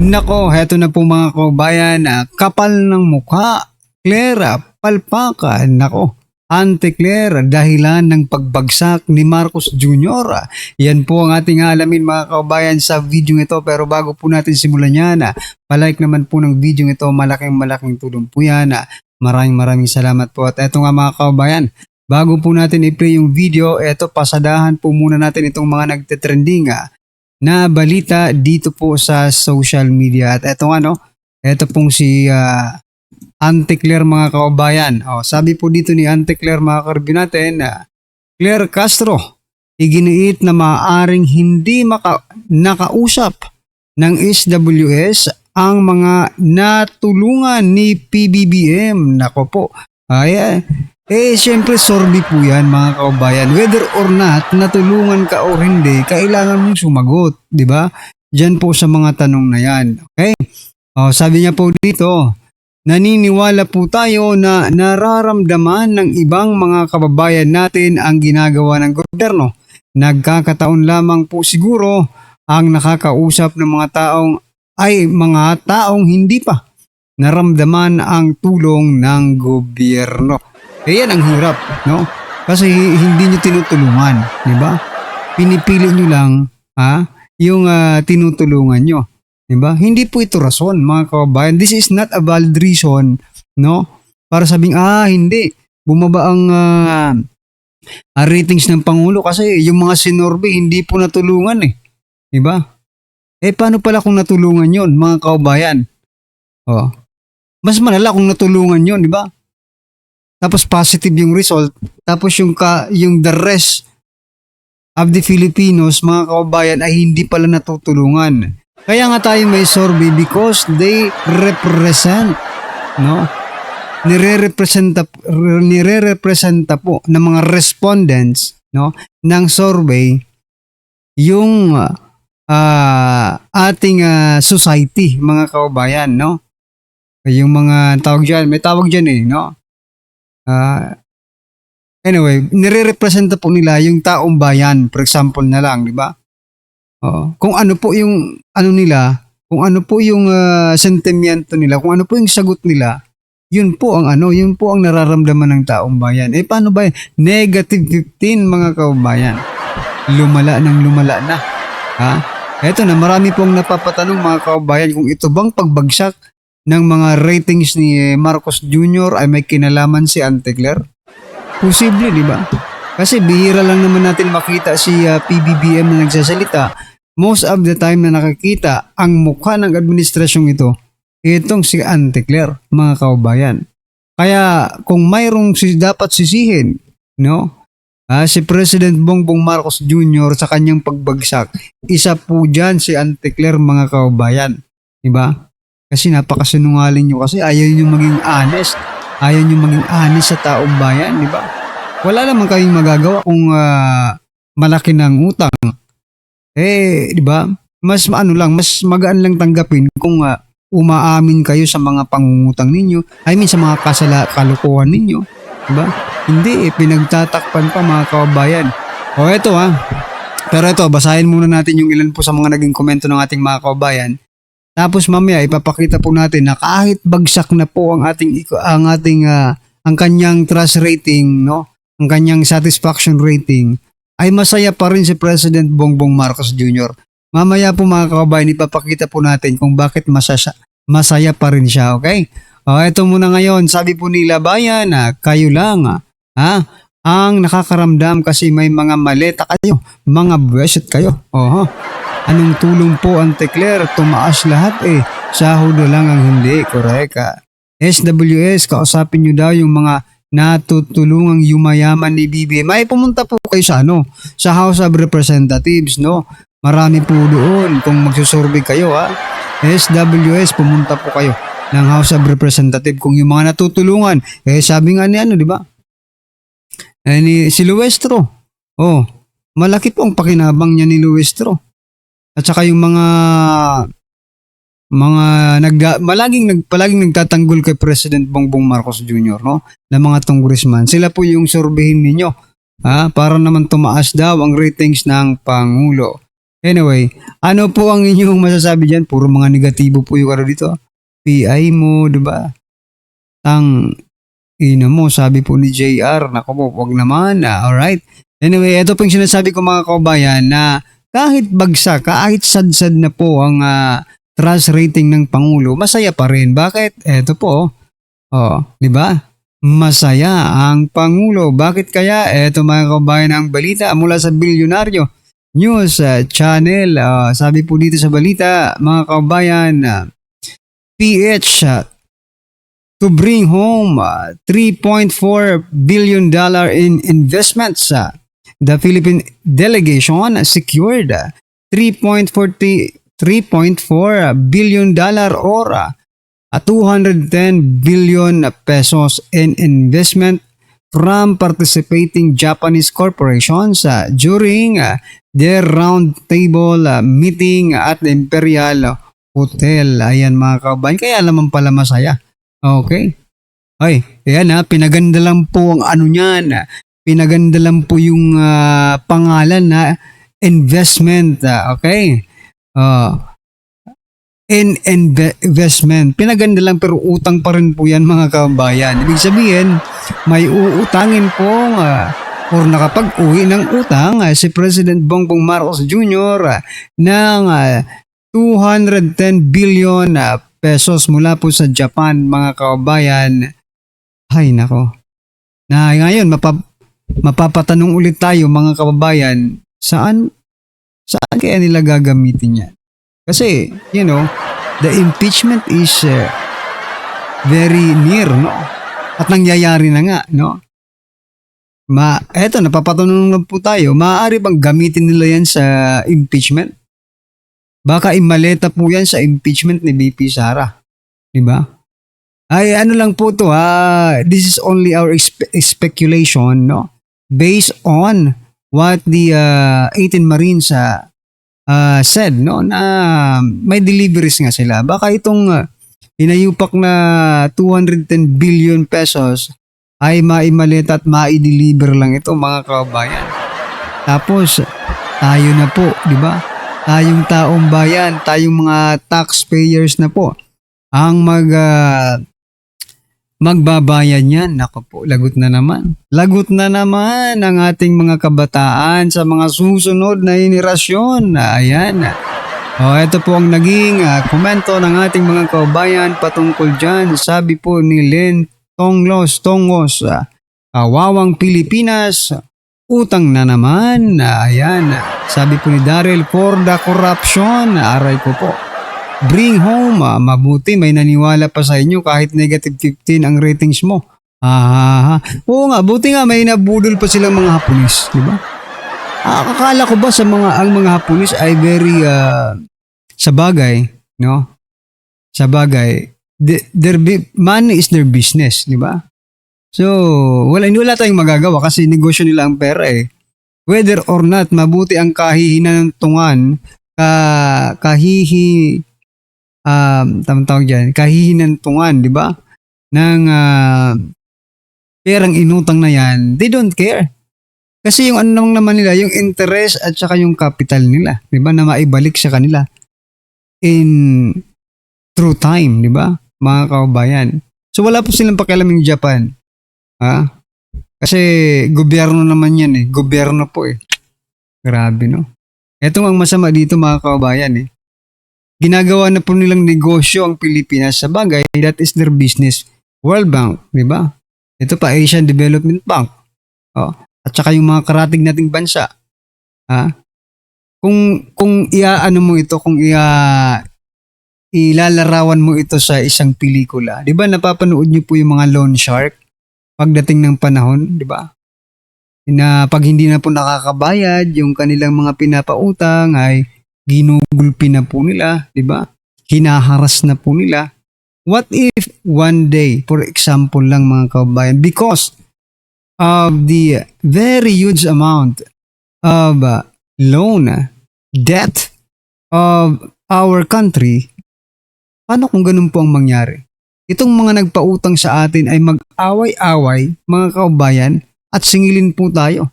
Nako, heto na po mga kabayan, kapal ng mukha, Claire, palpakan, nako. Ante Claire, dahilan ng pagbagsak ni Marcos Jr. Yan po ang ating alamin mga kabayan sa video ito. Pero bago po natin simulan yan, palike naman po ng video ito. Malaking tulong po yan. Maraming salamat po. At eto nga mga kabayan, bago po natin i-play yung video, eto pasadahan po muna natin itong mga nagte-trending na balita dito po sa social media. At eto nga no, eto pong si Ante Claire mga kababayan. Sabi po dito ni Ante Claire mga karbi natin, Claire Castro, iginiit na maaaring hindi nakausap ng SWS ang mga natulungan ni PBBM. Nako po. Siyempre sorry po yan mga kababayan. Whether or not natulungan ka o hindi, kailangan mong sumagot, di ba? Diyan po sa mga tanong na yan. Okay? Sabi niya po dito, naniniwala po tayo na nararamdaman ng ibang mga kababayan natin ang ginagawa ng gobyerno. Nagkakataon lamang po siguro ang nakakausap ng mga taong hindi pa naramdaman ang tulong ng gobyerno. Yan ang hirap, no? Kasi hindi nyo tinutulungan, di ba? Pinipili nyo lang, yung tinutulungan nyo. Diba? Hindi po ito rason mga kababayan. This is not a valid reason, no? Para sabing, hindi. Bumaba ang ratings ng Pangulo kasi yung mga sinorbe hindi po natulungan eh. Diba? Paano pala kung natulungan yon mga kababayan? Mas malala kung natulungan yon, diba? Tapos positive yung result. Tapos yung the rest of the Filipinos, mga kababayan, ay hindi pala natutulungan. Kaya nga tayo may survey because they represent, no? Nire-representa po ng mga respondents, no, ng survey yung ating society, mga kababayan, no? Yung mga tawag diyan, may tawag diyan no? Anyway, nire-representa po nila yung taong bayan, for example na lang, di ba? Kung ano po yung nila, kung ano po yung sentimiento nila, kung ano po yung sagot nila, yun po ang nararamdaman ng taong bayan. Paano ba yun? Negative 15 mga kababayan. Lumala na. Eto na, marami pong napapatanong mga kababayan kung ito bang pagbagsak ng mga ratings ni Marcos Jr. ay may kinalaman si Ante Claire? Posible, di ba? Kasi bihira lang naman natin makita si PBBM na nagsasalita. Most of the time na nakikita ang mukha ng administrasyong ito, itong si Ante Claire, mga kababayan. Kaya kung mayroong dapat sisihin, no? Si President Bongbong Marcos Jr. sa kanyang pagbagsak, isa po dyan si Ante Claire, mga kababayan. Diba? Kasi napakasinungaling nyo kasi ayaw nyo maging honest. Ayaw nyo maging honest sa taong bayan, diba? Wala naman kayong magagawa kung malaki ng utang. Di ba? Mas magaan lang tanggapin kung umaamin kayo sa mga pangungutang ninyo. Sa mga kalokohan ninyo. Di ba? Hindi, pinagtatakpan pa mga kababayan. Eto Pero ito, basahin muna natin yung ilan po sa mga naging komento ng ating mga kababayan. Tapos mamaya ipapakita po natin na kahit bagsak na po ang kanyang trust rating, no? Ang kanyang satisfaction rating, ay masaya pa rin si President Bongbong Marcos Jr. Mamaya po mga kababayan, ipapakita po natin kung bakit masaya pa rin siya, okay? Ito muna ngayon, sabi po nila, bayan, kayo lang, ang nakakaramdam kasi may mga maleta kayo, mga buwesit kayo. Anong tulong po, Ante Claire? Tumaas lahat sahod na lang ang hindi, correct? SWS, kausapin nyo daw yung mga natutulungang yumayaman ni BBM. Pumunta po kayo sa House of Representatives, no? Marami po doon. Kung magsusurvey kayo, SWS, pumunta po kayo ng House of Representatives kung yung mga natutulungan. Sabi nga ni di ba? Si Luestro. Malaki po ang pakinabang niya ni Luestro. At saka yung palaging nagtatanggol kay President Bongbong Marcos Jr., no? Na mga congressman. Sila po yung survehin ninyo, para naman tumaas daw ang ratings ng Pangulo. Anyway, ano po ang inyong masasabi dyan? Puro mga negatibo po yung ano dito. PI mo, di ba? Tang ina mo, sabi po ni JR, nako po, wag naman. Alright. Anyway, ito po yung sinasabi ko mga kabayan na kahit bagsak, kahit sad-sad na po ang trust rating ng Pangulo, masaya pa rin. Bakit? Ito po, di ba? Masaya ang Pangulo. Bakit kaya? Ito mga kabayan ang balita mula sa Bilyonaryo News Channel. Sabi po dito sa balita, mga kabayan, PH to bring home $3.4 billion in investments. The Philippine delegation secured $3.4 billion or 210 billion pesos in investment from participating Japanese corporations during their roundtable meeting at the Imperial Hotel. Ayan mga kabayan, kaya naman pala masaya. Okay. Ay, ayan pinaganda lang po ang ano niyan. Pinaganda lang po yung pangalan na investment. Okay. Investment. Pinaganda lang pero utang pa rin po yan mga kabayan. Ibig sabihin, may uutangin pong or nakapag-uwi ng utang si President Bongbong Marcos Jr. ng 210 billion pesos mula po sa Japan mga kabayan. Hay nako. Na ngayon mapapatanong ulit tayo mga kababayan, saan kaya nila gagamitin yan? Kasi, the impeachment is very near, no? At nangyayari na nga, no? Eto, napapatanong lang po tayo, maaari bang gamitin nila yan sa impeachment? Baka imaleta po yan sa impeachment ni VP Sara. Diba? Ay, ano lang po to this is only our speculation, no? Based on what the 18 Marines said, no? Na may deliveries nga sila. Baka itong inayupak na 210 billion pesos ay maimaleta at maideliver lang ito mga kabayan. Tapos, tayo na po, di ba? Tayong taong bayan, tayong mga taxpayers na po ang magbabayad yan. Nako po, lagot na naman. Lagot na naman ang ating mga kabataan sa mga susunod na henerasyon. Ayan. Ito po ang naging komento ng ating mga kabayan patungkol dyan. Sabi po ni Len Tongos, Kawawang Pilipinas, utang na naman. Ayan. Sabi po ni Daryl, for the corruption. Aray ko po. Bring home. Mabuti may naniwala pa sa inyo kahit negative 15 ang ratings mo. Oo nga, buti nga may nabudol pa silang mga Haponis. Diba? Akala ko ba ang mga Haponis ay very sa bagay, no? Sa bagay, money is their business, di ba? So, wala tayong magagawa kasi negosyo nila ang pera eh. Whether or not mabuti ang kahihinantungan, kahihinantungan, di ba? Ng perang inutang na yan, they don't care. Kasi yung ano naman nila, yung interest at saka yung capital nila, di ba? Na maibalik sa kanila in through time, di ba? Mga kababayan. So wala po silang pakialam yung Japan. Kasi gobyerno naman yan eh. Gobyerno po eh. Grabe no. Ito ang masama dito mga kababayan eh. Ginagawa na po nilang negosyo ang Pilipinas sa bagay. That is their business. World Bank, di ba? Ito pa Asian Development Bank. At saka yung mga karatig nating bansa. Kung iaano mo ito, kung ilalarawan mo ito sa isang pelikula, di ba napapanood niyo po yung mga loan shark pagdating ng panahon, di ba? Na pag hindi na po nakakabayad, yung kanilang mga pinapautang ay ginugulpi na po nila, di ba? Hinaharas na po nila. What if one day, for example lang mga kababayan, because of the very huge amount of loan, debt of our country, paano kung ganun po ang mangyari? Itong mga nagpautang sa atin ay mag-away-away, mga kaubayan, at singilin po tayo.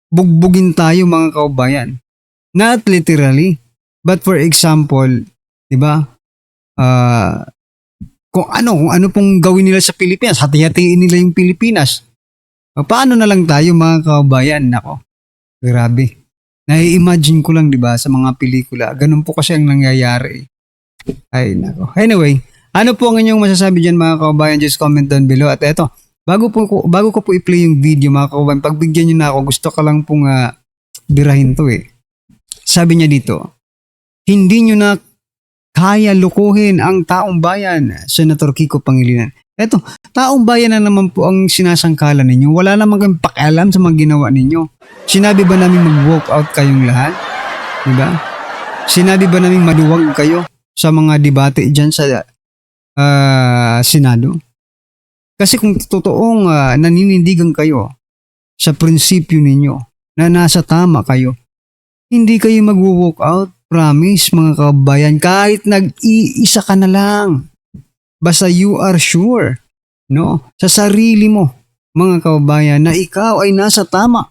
Bugbugin tayo, mga kaubayan. Not literally. But for example, di ba? Kung ano pong gawin nila sa Pilipinas, hati-hatiin nila yung Pilipinas. Paano na lang tayo mga kabayan? Nako, grabe. Nai-imagine ko lang, di ba, sa mga pelikula. Ganun po kasi ang nangyayari. Ay, nako. Anyway, ano po ang inyong masasabi dyan mga kabayan? Just comment down below. At eto, bago ko po i-play yung video mga kabayan, pagbigyan nyo na ako, gusto ka lang pong birahin to eh. Sabi niya dito, hindi nyo na kaya lukuhin ang taong bayan, Senator Kiko Pangilinan. Eto, taong bayan na naman po ang sinasangkalan ninyo. Wala naman kayong pakialam sa mga ginawa ninyo. Sinabi ba namin mag-walk out kayong lahat? Diba? Sinabi ba namin maluwag kayo sa mga debate dyan sa Senado? Kasi kung totoong naninindigan kayo sa prinsipyo ninyo na nasa tama kayo, hindi kayo mag-walk out. Promise mga kabayan, kahit nag-iisa ka na lang. Basta you are sure, no? Sa sarili mo, mga kabayan, na ikaw ay nasa tama.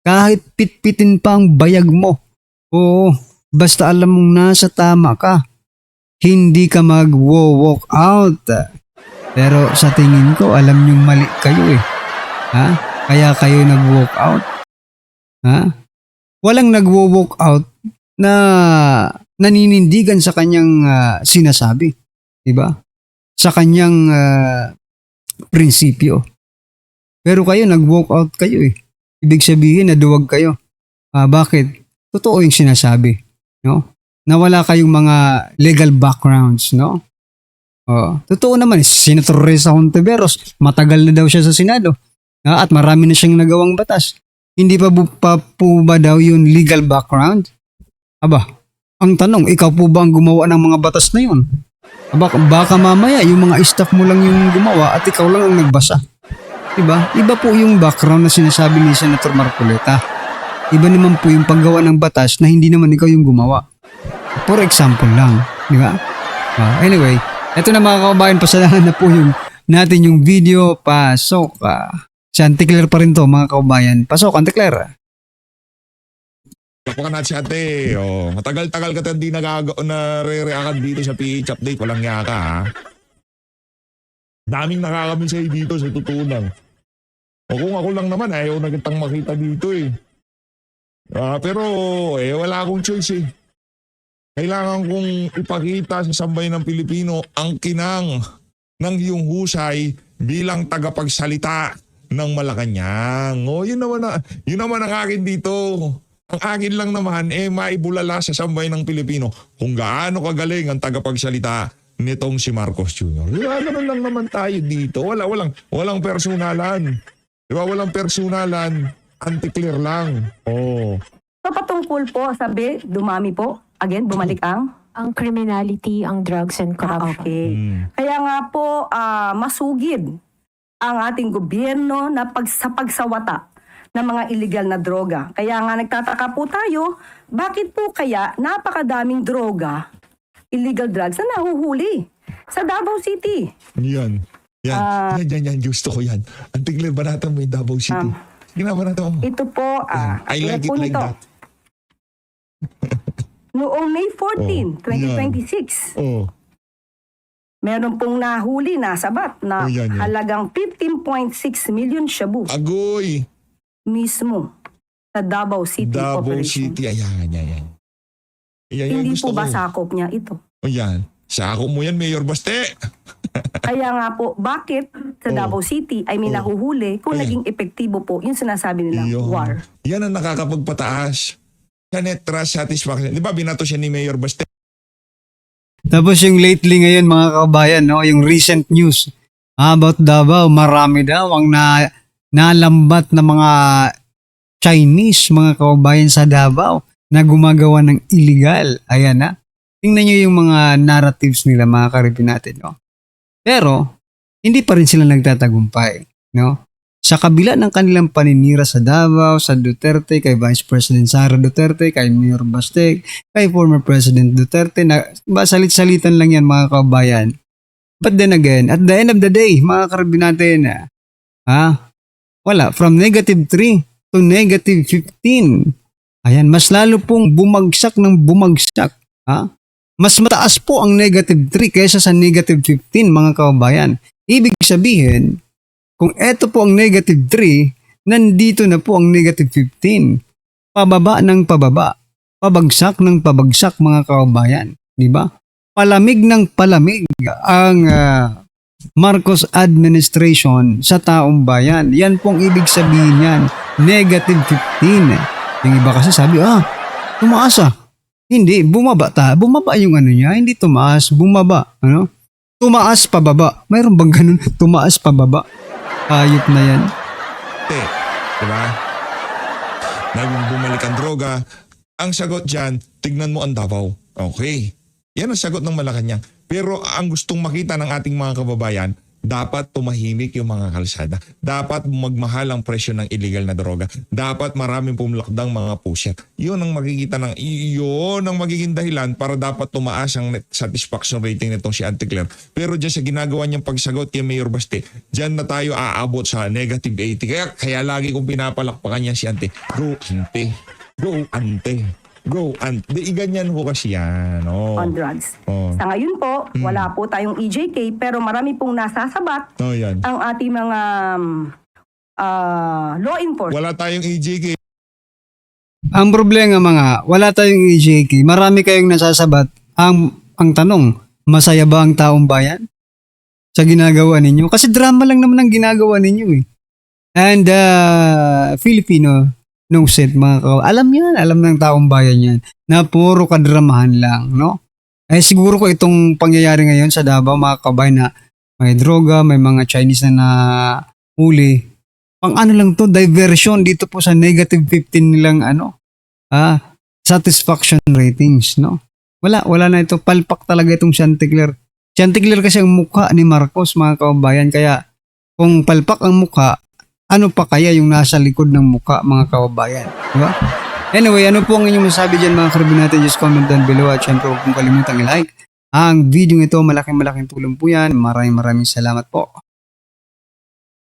Kahit pitpitin pa ang bayag mo. Oo, basta alam mong nasa tama ka. Hindi ka mag-walk out. Pero sa tingin ko, alam niyong mali kayo eh. Ha? Kaya kayo nag-walk out. Ha? Walang nag-walk out na naninindigan sa kanyang sinasabi, 'di ba? Sa kanyang prinsipyo. Pero kayo nag-walk out kayo eh. Ibig sabihin naduwag kayo. Bakit? Totoo yung sinasabi, no? Na wala kayong mga legal backgrounds, no? Totoo naman, Senator Risa Hontiveros, matagal na daw siya sa Senado. At marami na siyang nagawang batas. Hindi pa po ba daw yun legal background? Aba, ang tanong, ikaw po ba ang gumawa ng mga batas na yun? Baka mamaya yung mga staff mo lang yung gumawa at ikaw lang ang nagbasa. Diba? Iba po yung background na sinasabi ni Senator Marcoleta. Iba naman po yung paggawa ng batas na hindi naman ikaw yung gumawa. For example lang. Diba? Anyway, eto na mga kababayan, pasalahan na po yung natin yung video. Pasok. Si Auntie Claire pa rin to mga kababayan. Pasok, Auntie Claire. Kapag na si ate, matagal-tagal ka tayo hindi nare-react dito sa PH update, walang yaka ha. Daming nakakamin sa'yo dito sa totoo lang. O kung ako lang naman, ayaw na kitang makita dito eh. Pero wala akong choice eh. Kailangan kong ipakita sa sambayan ng Pilipino ang kinang ng iyong husay bilang tagapagsalita ng Malacanang. Yun naman ang akin dito. Ang akin lang naman maibulala sa sambayan ng Pilipino kung gaano kagaling ang tagapagsalita nitong si Marcos Jr. Ganun lang naman tayo dito. Walang personalan. Diba? Walang personalan. Anti-clear lang. So patungkol po, sabi, dumami po. Again, bumalik ang criminality, ang drugs and corruption. Okay. Kaya nga po, masugid ang ating gobyerno na sa pagsawata ng mga illegal na droga. Kaya nga nagtataka po tayo, bakit po kaya napakadaming droga, illegal drugs na nahuhuli sa Davao City? Yan. Yan. Gusto ko yan. Antig-clear ba natin mo yung Davao City? Sige na ba natin mo? Ito po, I like it like that. Noong May 14, 2026, meron pong nahuli na sabat na halagang 15.6 million shabu. Agoy! Mismo sa Davao City Davao Operation. City, ayan. Hindi po gusto ba ko. sakop niya ito? Ayan. Sakop mo yan, Mayor Baste. Kaya nga po, bakit sa Davao City ay may nahuhuli kung naging epektibo po yung sinasabi nilang war? Yan ang nakakapagpataas sa net trust satisfaction. Di ba binato siya ni Mayor Baste? Tapos yung lately ngayon mga kabayan, no, yung recent news about Davao, marami daw ang nalambat na mga Chinese, mga kababayan sa Davao na gumagawa ng illegal. Ayan na. Tingnan nyo yung mga narratives nila, mga karipin natin. No? Pero, hindi pa rin sila nagtatagumpay. No? Sa kabila ng kanilang paninira sa Davao, sa Duterte, kay Vice President Sara Duterte, kay Mayor Baste, kay former President Duterte, na salit-salitan lang yan mga kababayan. But then again, at the end of the day, mga karipin natin, wala. From -3 to -15. Ayan, mas lalo pong bumagsak ng bumagsak. Ha? Mas mataas po ang negative 3 kaysa sa negative 15, mga kababayan. Ibig sabihin, kung eto po ang negative 3, nandito na po ang negative 15. Pababa ng pababa. Pabagsak ng pabagsak, mga kababayan. Di ba? Palamig ng palamig ang Marcos administration sa taong bayan. Yan pong ibig sabihin yan. Negative 15. Yung iba kasi sabi, tumaas ah. Hindi, bumaba Bumaba yung ano niya, hindi tumaas, bumaba. Ano? Tumaas pababa. Mayroon bang ganun? Tumaas pababa. Ayop na yan. Diba? Naging bumalik ang droga. Ang sagot dyan, tignan mo ang Davao. Okay. Yan ang sagot ng Malacanang. Pero ang gustong makita ng ating mga kababayan, dapat tumahimik yung mga kalsada. Dapat magmahal ang presyo ng illegal na droga. Dapat maraming pumlakdang mga pusher. Yun ang magiging dahilan para dapat tumaas ang satisfaction rating nitong si Auntie Claire. Pero dyan sa ginagawa niyang pagsagot kay Mayor Baste, dyan na tayo aabot sa negative 80. Kaya lagi kong pinapalakpakan niya si Auntie. Go, Auntie. Go, Auntie. Go, Auntie. Ganyan ho kasi yan. Oh. On drugs. Oh. Sa ngayon po, wala po tayong EJK pero marami pong nasasabat Oh, yan. ang ating mga law enforcement. Wala tayong EJK. Ang problema wala tayong EJK, marami kayong nasasabat. Ang tanong, masaya ba ang taong bayan sa ginagawa ninyo? Kasi drama lang naman ang ginagawa ninyo eh. And Filipino knows it, alam yan, alam ng taong bayan yan, na puro kadramahan lang, no? Siguro ko itong pangyayari ngayon sa Davao, mga kabayan, na may droga, may mga Chinese na huli. Pang ano lang to, diversion dito po sa negative 15 nilang satisfaction ratings, no? Wala na ito, palpak talaga itong Chanticleer. Chanticleer kasi ang mukha ni Marcos, mga kababayan, kaya kung palpak ang mukha, ano pa kaya yung nasa likod ng mukha, mga kababayan? Diba? Anyway, ano po ang inyong masabi dyan, mga karabin natin? Just comment down below at syempre huwag kong kalimutang i-like ang video ito. Malaking tulong po yan. Maraming salamat po.